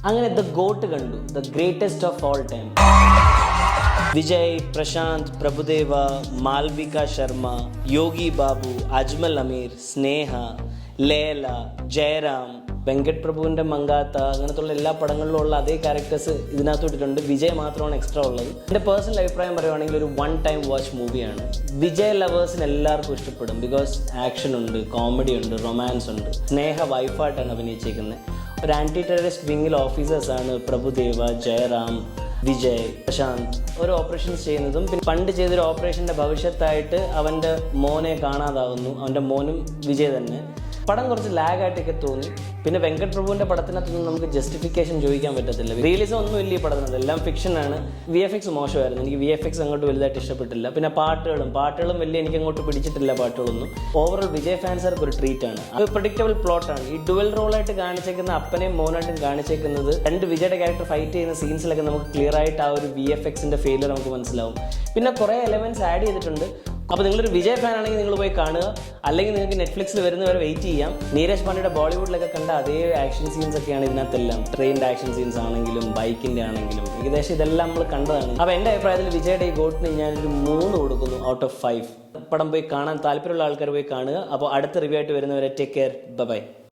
അങ്ങനെ the GOAT കണ്ടു, the greatest of all time. Vijay, Prashanth, Prabhudeva, Malvika Sharma, Yogi Babu, Ajmal Ameer, Sneha, Laila, Jayaram, Venkat പ്രഭുവിൻ്റെ മങ്കാത്ത, അങ്ങനത്തുള്ള എല്ലാ പടങ്ങളിലും ഉള്ള അതേ ക്യാരക്ടേഴ്സ് ഇതിനകത്ത് ഇട്ടിട്ടുണ്ട്. വിജയ് മാത്രമാണ് എക്സ്ട്രാ ഉള്ളത്. എൻ്റെ പേഴ്സണൽ അഭിപ്രായം പറയുവാണെങ്കിൽ ഒരു 1 ടൈം വാച്ച് മൂവിയാണ്. വിജയ് ലവേഴ്സിന് എല്ലാവർക്കും ഇഷ്ടപ്പെടും. ബിക്കോസ് ആക്ഷൻ ഉണ്ട്, കോമഡി ഉണ്ട്, റൊമാൻസ് ഉണ്ട്. സ്നേഹ വൈഫായിട്ടാണ് അഭിനയിച്ചേക്കുന്നത്. ഒരു ആൻറ്റി ടെററിസ്റ്റ് വിങ്ങിൽ ഓഫീസേഴ്സാണ് പ്രഭുദേവ, ജയറാം, വിജയ്, പ്രശാന്ത്. ഓരോ ഓപ്പറേഷൻസ് ചെയ്യുന്നതും പിന്നെ പണ്ട് ചെയ്തൊരു ഓപ്പറേഷൻ്റെ ഭവിഷ്യത്തായിട്ട് അവൻ്റെ മോനെ കാണാതാവുന്നു. അവൻ്റെ മോനും വിജയ് തന്നെ. പടം കുറച്ച് ലാഗായിട്ടൊക്കെ തോന്നി. പിന്നെ വെങ്കട് പ്രഭുവിൻ്റെ പടത്തിനകത്തൊന്നും നമുക്ക് ജസ്റ്റിഫിക്കേഷൻ ചോദിക്കാൻ പറ്റത്തില്ല. റിയലിസം ഒന്നും ഇല്ല ഈ പടത്തിനകത്ത്, എല്ലാം ഫിക്ഷനാണ്. VFX മോശമായിരുന്നു. എനിക്ക് VFX അങ്ങോട്ട് വലുതായിട്ട് ഇഷ്ടപ്പെട്ടില്ല. പിന്നെ പാട്ടുകളും വലിയ എനിക്ക് അങ്ങോട്ട് പിടിച്ചിട്ടില്ല പാട്ടുകളൊന്നും. ഓവറോൾ വിജയ് ഫാൻസാർക്ക് ഒരു ട്രീറ്റാണ്. അത് പ്രഡിക്റ്റബിൾ പ്ലോട്ടാണ്. ഈ ഡുവൽ റോളായിട്ട് കാണിച്ചേക്കുന്ന അപ്പനെയും മോനായിട്ടും കാണിച്ചേക്കുന്നത് രണ്ട് വിജയുടെ ക്യാരക്ടർ ഫൈറ്റ് ചെയ്യുന്ന സീൻസിലൊക്കെ നമുക്ക് ക്ലിയർ ആയിട്ട് ആ ഒരു VFXൻ്റെ ഫെയിലിയർ നമുക്ക് മനസ്സിലാവും. പിന്നെ കുറേ എലമെൻറ്റ്സ് ആഡ് ചെയ്തിട്ടുണ്ട്. അപ്പോൾ നിങ്ങളൊരു വിജയ് ഫാൻ ആണെങ്കിൽ നിങ്ങൾ പോയി കാണുക. അല്ലെങ്കിൽ നിങ്ങൾക്ക് നെറ്റ്ഫ്ലിക്സിൽ വരുന്നവരെ വെയിറ്റ് ചെയ്യാം. നീരജ് പാണ്ഡെയുടെ ബോളിവുഡിലൊക്കെ കണ്ട അതേ ആക്ഷൻ സീൻസ് ഒക്കെയാണ് ഇതിനകത്തെല്ലാം. ട്രെയിൻഡ് ആക്ഷൻ സീൻസ് ആണെങ്കിലും ബൈക്കിൻ്റെ ആണെങ്കിലും ഏകദേശം ഇതെല്ലാം നമ്മൾ കണ്ടതാണ്. അപ്പോൾ എൻ്റെ അഭിപ്രായത്തിൽ വിജയുടെ ഈ ഗോട്ടിന് ഞാനൊരു 3 കൊടുക്കുന്നു ഔട്ട് ഓഫ് 5. പടം പോയി കാണാൻ താല്പര്യമുള്ള ആൾക്കാർ പോയി കാണുക. അപ്പോൾ അടുത്ത റിവ്യൂ ആയിട്ട് വരുന്നവരെ ടേക്ക് കെയർ, ബൈ.